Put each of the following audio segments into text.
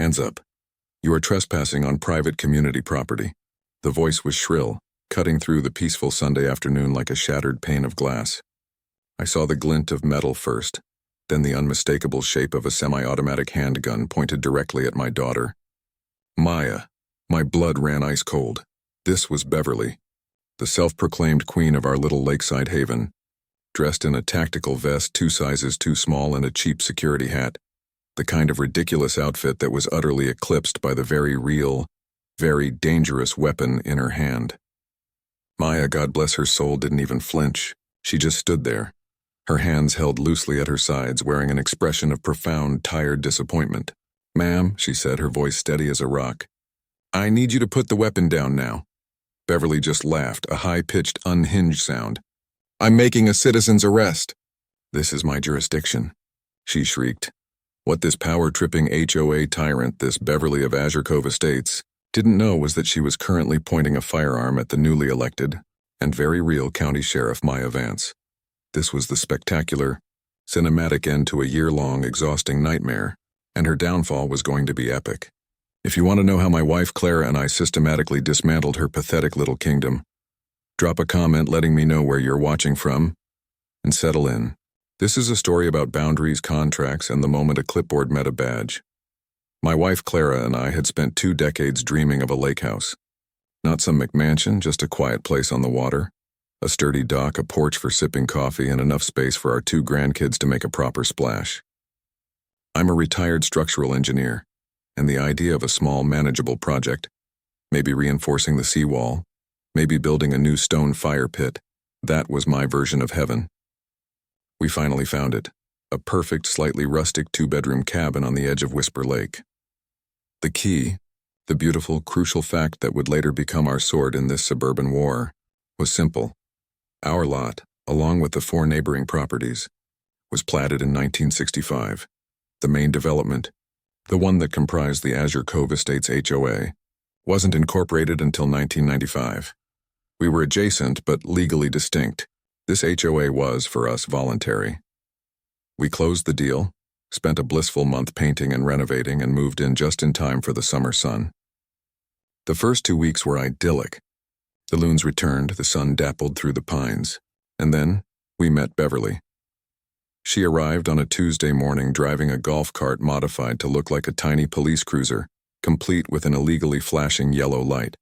Hands up. You are trespassing on private community property. The voice was shrill, cutting through the peaceful Sunday afternoon like a shattered pane of glass. I saw the glint of metal first, then the unmistakable shape of a semi-automatic handgun pointed directly at my daughter. Maya. My blood ran ice cold. This was Beverly, the self-proclaimed queen of our little lakeside haven, dressed in a tactical vest 2 sizes too small and a cheap security hat, the kind of ridiculous outfit that was utterly eclipsed by the very real, very dangerous weapon in her hand. Maya, God bless her soul, didn't even flinch. She just stood there, her hands held loosely at her sides, wearing an expression of profound, tired disappointment. "Ma'am," she said, her voice steady as a rock, "I need you to put the weapon down now." Beverly just laughed, a high-pitched, unhinged sound. "I'm making a citizen's arrest." "This is my jurisdiction," she shrieked. What this power-tripping HOA tyrant, this Beverly of Azure Cove Estates, didn't know was that she was currently pointing a firearm at the newly elected and very real County Sheriff Maya Vance. This was the spectacular, cinematic end to a year-long, exhausting nightmare, and her downfall was going to be epic. If you want to know how my wife Clara and I systematically dismantled her pathetic little kingdom, drop a comment letting me know where you're watching from, and settle in. This is a story about boundaries, contracts, and the moment a clipboard met a badge. My wife Clara and I had spent 2 decades dreaming of a lake house. Not some McMansion, just a quiet place on the water, a sturdy dock, a porch for sipping coffee, and enough space for our 2 grandkids to make a proper splash. I'm a retired structural engineer, and the idea of a small, manageable project, maybe reinforcing the seawall, maybe building a new stone fire pit, that was my version of heaven. We finally found it, a perfect, slightly rustic 2-bedroom cabin on the edge of Whisper Lake. The key, the beautiful, crucial fact that would later become our sword in this suburban war, was simple. Our lot, along with the 4 neighboring properties, was platted in 1965. The main development, the one that comprised the Azure Cove Estates HOA, wasn't incorporated until 1995. We were adjacent but legally distinct. This HOA was, for us, voluntary. We closed the deal, spent a blissful month painting and renovating, and moved in just in time for the summer sun. The first 2 weeks were idyllic. The loons returned, the sun dappled through the pines, and then we met Beverly. She arrived on a Tuesday morning driving a golf cart modified to look like a tiny police cruiser, complete with an illegally flashing yellow light.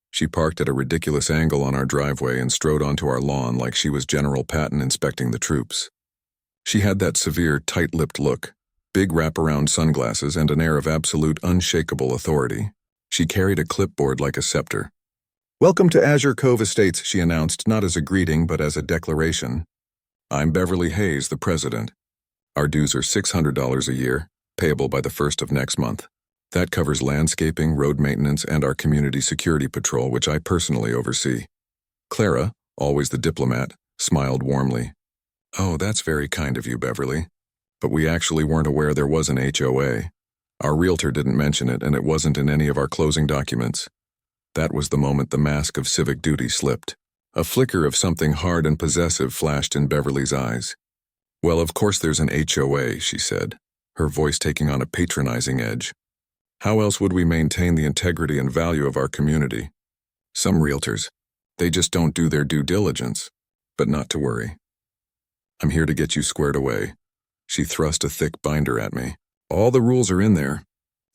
She parked at a ridiculous angle on our driveway and strode onto our lawn like she was General Patton inspecting the troops. She had that severe, tight-lipped look, big wraparound sunglasses, and an air of absolute, unshakable authority. She carried a clipboard like a scepter. "Welcome to Azure Cove Estates," she announced, not as a greeting but as a declaration. "I'm Beverly Hayes, the president. Our dues are $600 a year, payable by the 1st of next month. That covers landscaping, road maintenance, and our community security patrol, which I personally oversee." Clara, always the diplomat, smiled warmly. "Oh, that's very kind of you, Beverly. But we actually weren't aware there was an HOA. Our realtor didn't mention it, and it wasn't in any of our closing documents." That was the moment the mask of civic duty slipped. A flicker of something hard and possessive flashed in Beverly's eyes. "Well, of course there's an HOA," she said, her voice taking on a patronizing edge. "How else would we maintain the integrity and value of our community? Some realtors, they just don't do their due diligence. But not to worry. I'm here to get you squared away." She thrust a thick binder at me. "All the rules are in there.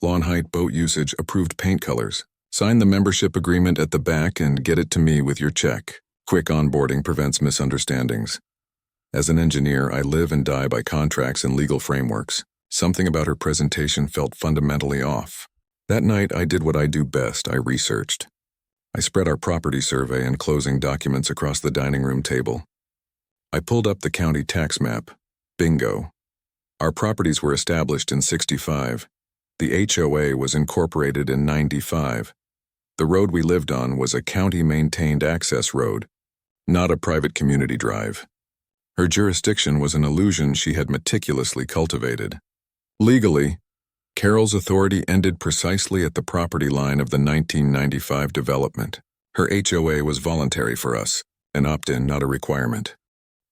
Lawn height, boat usage, approved paint colors. Sign the membership agreement at the back and get it to me with your check. Quick onboarding prevents misunderstandings. As an engineer, I live and die by contracts and legal frameworks. Something about her presentation felt fundamentally off. That night, I did what I do best. I researched. I spread our property survey and closing documents across the dining room table. I pulled up the county tax map. Bingo. Our properties were established in '65. The HOA was incorporated in '95. The road we lived on was a county-maintained access road, not a private community drive. Her jurisdiction was an illusion she had meticulously cultivated. Legally, Carol's authority ended precisely at the property line of the 1995 development. Her HOA was voluntary for us, an opt-in, not a requirement.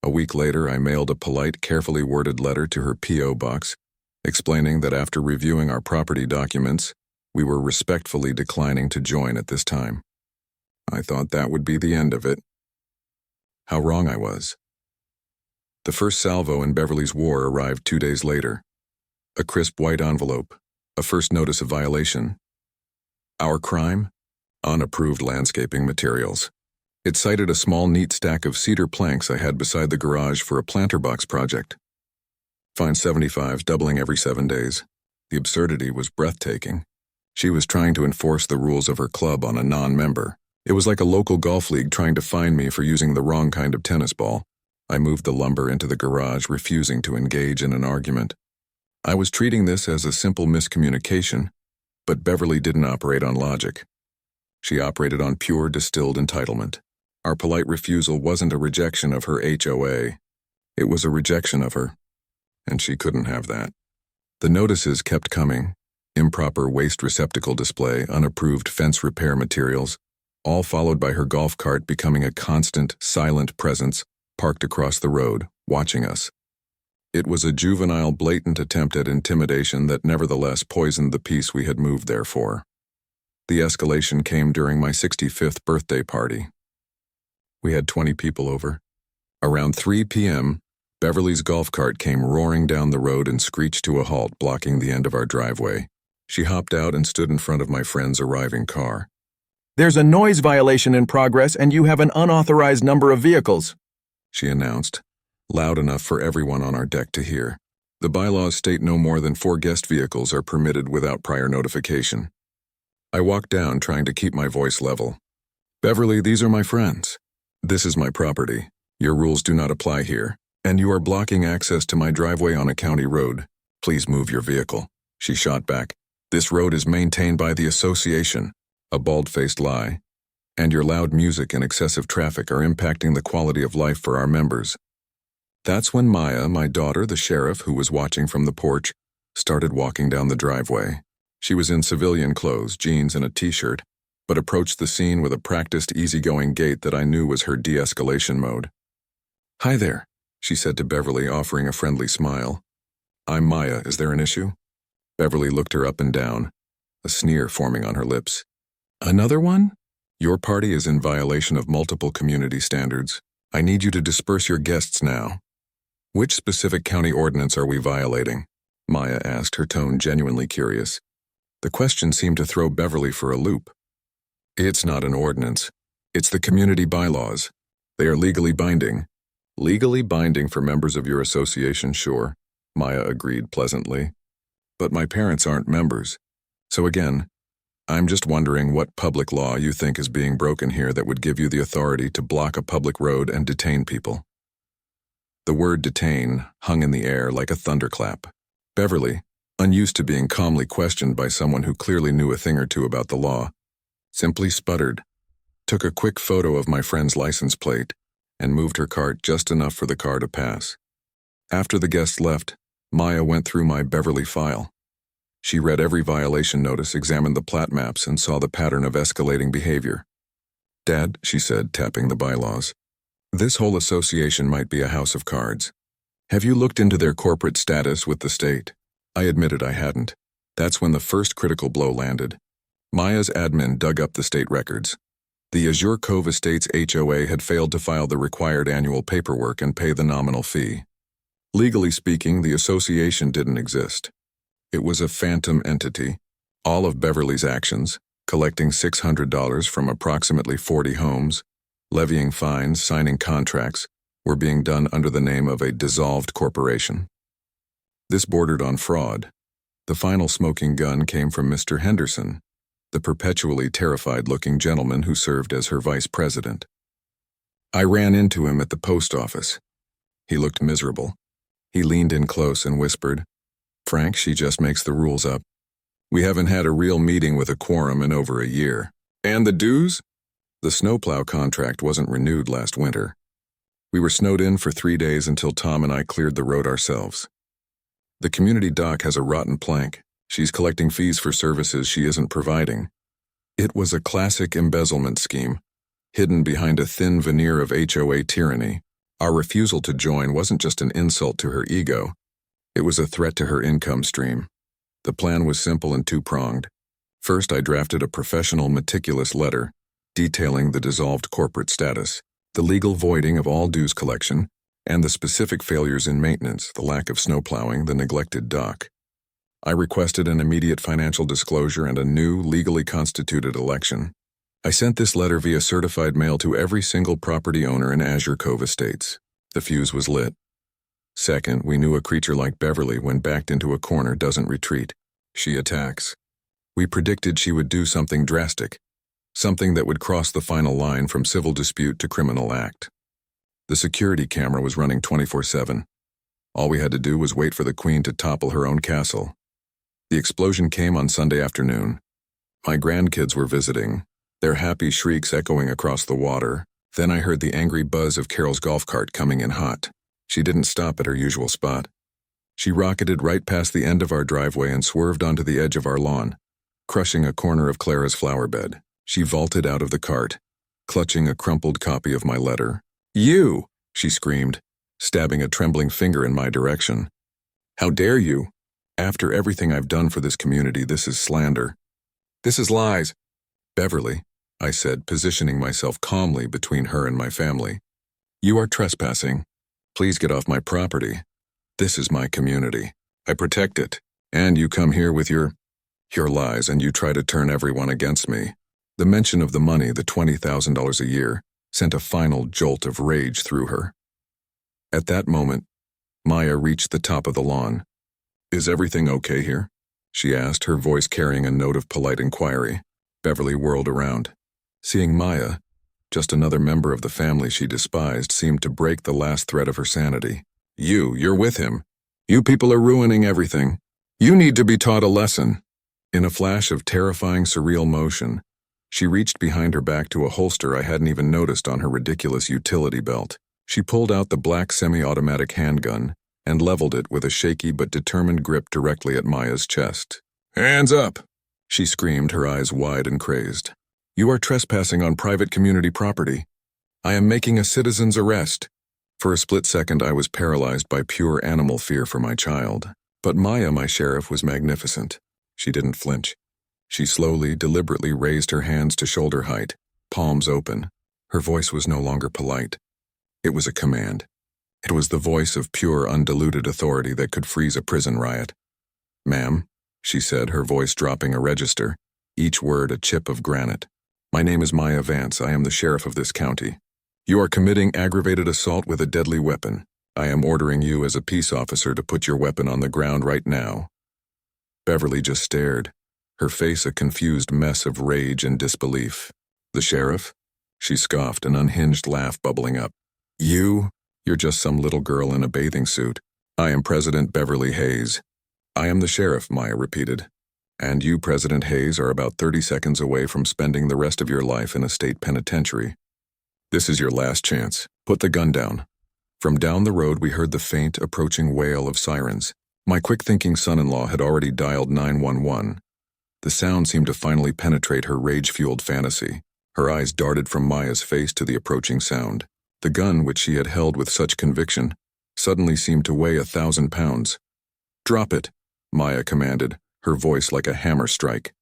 A week later, I mailed a polite, carefully worded letter to her P.O. box, explaining that after reviewing our property documents, we were respectfully declining to join at this time. I thought that would be the end of it. How wrong I was. The first salvo in Beverly's war arrived 2 days later. A crisp white envelope, a first notice of violation. Our crime? Unapproved landscaping materials. It cited a small, neat stack of cedar planks I had beside the garage for a planter box project. Fine 75s doubling every 7 days. The absurdity was breathtaking. She was trying to enforce the rules of her club on a non-member. It was like a local golf league trying to fine me for using the wrong kind of tennis ball. I moved the lumber into the garage, refusing to engage in an argument. I was treating this as a simple miscommunication, but Beverly didn't operate on logic. She operated on pure distilled entitlement. Our polite refusal wasn't a rejection of her HOA. It was a rejection of her, and she couldn't have that. The notices kept coming. Improper waste receptacle display, unapproved fence repair materials, all followed by her golf cart becoming a constant, silent presence parked across the road, watching us. It was a juvenile, blatant attempt at intimidation that nevertheless poisoned the peace we had moved there for. The escalation came during my 65th birthday party. We had 20 people over. Around 3 p.m., Beverly's golf cart came roaring down the road and screeched to a halt, blocking the end of our driveway. She hopped out and stood in front of my friend's arriving car. "There's a noise violation in progress and you have an unauthorized number of vehicles," she announced, loud enough for everyone on our deck to hear. The bylaws state no more than 4 guest vehicles are permitted without prior notification. I walked down, trying to keep my voice level. "Beverly, these are my friends. This is my property. Your rules do not apply here, and you are blocking access to my driveway on a county road. Please move your vehicle," she shot back. "This road is maintained by the association," a bald-faced lie, "and your loud music and excessive traffic are impacting the quality of life for our members." That's when Maya, my daughter, the sheriff, who was watching from the porch, started walking down the driveway. She was in civilian clothes, jeans and a t-shirt, but approached the scene with a practiced, easygoing gait that I knew was her de-escalation mode. "Hi there," she said to Beverly, offering a friendly smile. "I'm Maya. Is there an issue?" Beverly looked her up and down, a sneer forming on her lips. "Another one? Your party is in violation of multiple community standards. I need you to disperse your guests now." "Which specific county ordinance are we violating?" Maya asked, her tone genuinely curious. The question seemed to throw Beverly for a loop. "It's not an ordinance. It's the community bylaws. They are legally binding." "Legally binding for members of your association, sure," Maya agreed pleasantly. "But my parents aren't members. So again, I'm just wondering what public law you think is being broken here that would give you the authority to block a public road and detain people." The word detain hung in the air like a thunderclap. Beverly, unused to being calmly questioned by someone who clearly knew a thing or two about the law, simply sputtered, took a quick photo of my friend's license plate, and moved her cart just enough for the car to pass. After the guests left, Maya went through my Beverly file. She read every violation notice, examined the plat maps, and saw the pattern of escalating behavior. "Dad," she said, tapping the bylaws, "this whole association might be a house of cards. Have you looked into their corporate status with the state?" I admitted I hadn't. That's when the first critical blow landed. Maya's admin dug up the state records. The Azure Cove Estates HOA had failed to file the required annual paperwork and pay the nominal fee. Legally speaking, the association didn't exist. It was a phantom entity. All of Beverly's actions, collecting $600 from approximately 40 homes, levying fines, signing contracts, were being done under the name of a dissolved corporation. This bordered on fraud. The final smoking gun came from Mr. Henderson, the perpetually terrified-looking gentleman who served as her vice president. I ran into him at the post office. He looked miserable. He leaned in close and whispered, "Frank, she just makes the rules up. We haven't had a real meeting with a quorum in over a year. And the dues? The snowplow contract wasn't renewed last winter. We were snowed in for 3 days until Tom and I cleared the road ourselves. The community dock has a rotten plank. She's collecting fees for services she isn't providing. It was a classic embezzlement scheme, hidden behind a thin veneer of HOA tyranny. Our refusal to join wasn't just an insult to her ego. It was a threat to her income stream. The plan was simple and two-pronged. First, I drafted a professional, meticulous letter detailing the dissolved corporate status, the legal voiding of all dues collection, and the specific failures in maintenance, the lack of snow plowing, the neglected dock. I requested an immediate financial disclosure and a new, legally constituted election. I sent this letter via certified mail to every single property owner in Azure Cove Estates. The fuse was lit. Second, we knew a creature like Beverly, when backed into a corner, doesn't retreat. She attacks. We predicted she would do something drastic, something that would cross the final line from civil dispute to criminal act. The security camera was running 24/7. All we had to do was wait for the Queen to topple her own castle. The explosion came on Sunday afternoon. My grandkids were visiting, their happy shrieks echoing across the water. Then I heard the angry buzz of Carol's golf cart coming in hot. She didn't stop at her usual spot. She rocketed right past the end of our driveway and swerved onto the edge of our lawn, crushing a corner of Clara's flower bed. She vaulted out of the cart, clutching a crumpled copy of my letter. "You!" she screamed, stabbing a trembling finger in my direction. "How dare you? After everything I've done for this community, this is slander. This is lies." "Beverly," I said, positioning myself calmly between her and my family. "You are trespassing. Please get off my property. This is my community. I protect it. And you come here with your lies, and you try to turn everyone against me." The mention of the money, the $20,000 a year, sent a final jolt of rage through her. At that moment, Maya reached the top of the lawn. "Is everything okay here?" she asked, her voice carrying a note of polite inquiry. Beverly whirled around. Seeing Maya, just another member of the family she despised, seemed to break the last thread of her sanity. You're with him. You people are ruining everything. You need to be taught a lesson." In a flash of terrifying, surreal motion, she reached behind her back to a holster I hadn't even noticed on her ridiculous utility belt. She pulled out the black semi-automatic handgun and leveled it with a shaky but determined grip directly at Maya's chest. "Hands up!" she screamed, her eyes wide and crazed. "You are trespassing on private community property. I am making a citizen's arrest." For a split second, I was paralyzed by pure animal fear for my child. But Maya, my sheriff, was magnificent. She didn't flinch. She slowly, deliberately raised her hands to shoulder height, palms open. Her voice was no longer polite. It was a command. It was the voice of pure, undiluted authority that could freeze a prison riot. "Ma'am," she said, her voice dropping a register, each word a chip of granite. "My name is Maya Vance. I am the sheriff of this county. You are committing aggravated assault with a deadly weapon. I am ordering you as a peace officer to put your weapon on the ground right now." Beverly just stared, her face a confused mess of rage and disbelief. "The sheriff?" She scoffed, an unhinged laugh bubbling up. You're just some little girl in a bathing suit. I am President Beverly Hayes." "I am the sheriff," Maya repeated. "And you, President Hayes, are about 30 seconds away from spending the rest of your life in a state penitentiary. This is your last chance. Put the gun down." From down the road we heard the faint, approaching wail of sirens. My quick-thinking son-in-law had already dialed 911. The sound seemed to finally penetrate her rage-fueled fantasy. Her eyes darted from Maya's face to the approaching sound. The gun, which she had held with such conviction, suddenly seemed to weigh 1,000 pounds. "Drop it," Maya commanded, her voice like a hammer strike.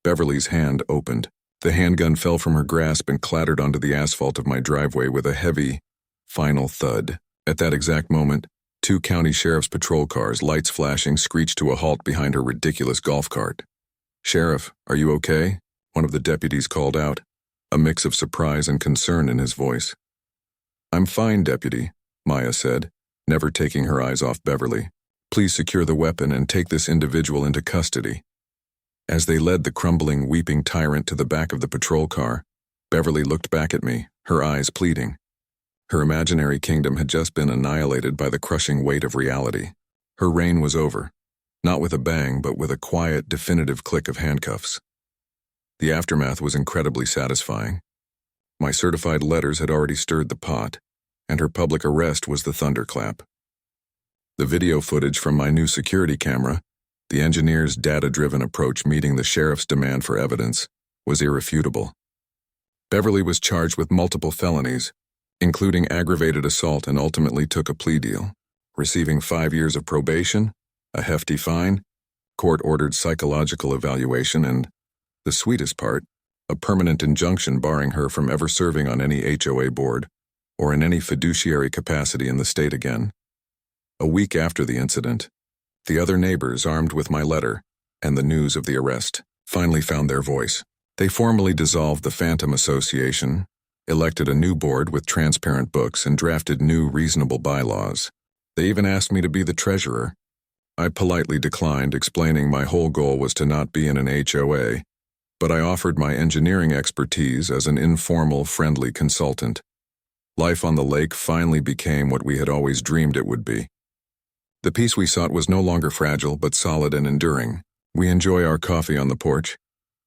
Beverly's hand opened. The handgun fell from her grasp and clattered onto the asphalt of my driveway with a heavy, final thud. At that exact moment, 2 county sheriff's patrol cars, lights flashing, screeched to a halt behind her ridiculous golf cart. "Sheriff, are you okay?" one of the deputies called out, a mix of surprise and concern in his voice. "I'm fine, Deputy," Maya said, never taking her eyes off Beverly. "Please secure the weapon and take this individual into custody." As they led the crumbling, weeping tyrant to the back of the patrol car, Beverly looked back at me, her eyes pleading. Her imaginary kingdom had just been annihilated by the crushing weight of reality. Her reign was over, not with a bang, but with a quiet, definitive click of handcuffs. The aftermath was incredibly satisfying. My certified letters had already stirred the pot, and her public arrest was the thunderclap. The video footage from my new security camera, the engineer's data-driven approach meeting the sheriff's demand for evidence, was irrefutable. Beverly was charged with multiple felonies, including aggravated assault, and ultimately took a plea deal. receiving 5 years of probation, a hefty fine, court-ordered psychological evaluation, and, the sweetest part, a permanent injunction barring her from ever serving on any HOA board or in any fiduciary capacity in the state again. A week after the incident, the other neighbors, armed with my letter and the news of the arrest, finally found their voice. They formally dissolved the Phantom Association, elected a new board with transparent books, and drafted new reasonable bylaws. They even asked me to be the treasurer. I politely declined, explaining my whole goal was to not be in an HOA, but I offered my engineering expertise as an informal, friendly consultant. Life on the lake finally became what we had always dreamed it would be. The peace we sought was no longer fragile, but solid and enduring. We enjoy our coffee on the porch,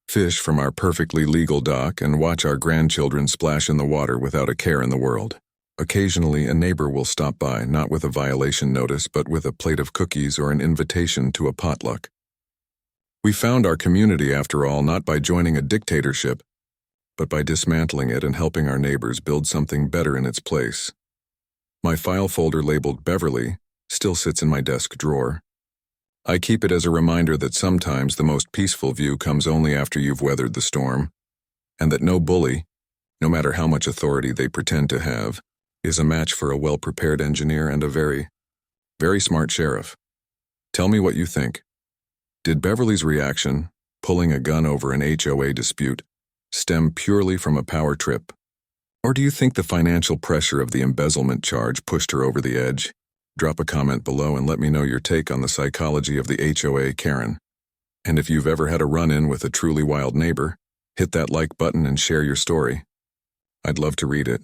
fish from our perfectly legal dock, and watch our grandchildren splash in the water without a care in the world. Occasionally, a neighbor will stop by, not with a violation notice, but with a plate of cookies or an invitation to a potluck. We found our community, after all, not by joining a dictatorship, but by dismantling it and helping our neighbors build something better in its place. My file folder labeled Beverly still sits in my desk drawer. I keep it as a reminder that sometimes the most peaceful view comes only after you've weathered the storm, and that no bully, no matter how much authority they pretend to have, is a match for a well-prepared engineer and a very, very smart sheriff. Tell me what you think. Did Beverly's reaction, pulling a gun over an HOA dispute, stem purely from a power trip? Or do you think the financial pressure of the embezzlement charge pushed her over the edge? Drop a comment below and let me know your take on the psychology of the HOA Karen. And if you've ever had a run-in with a truly wild neighbor, hit that like button and share your story. I'd love to read it.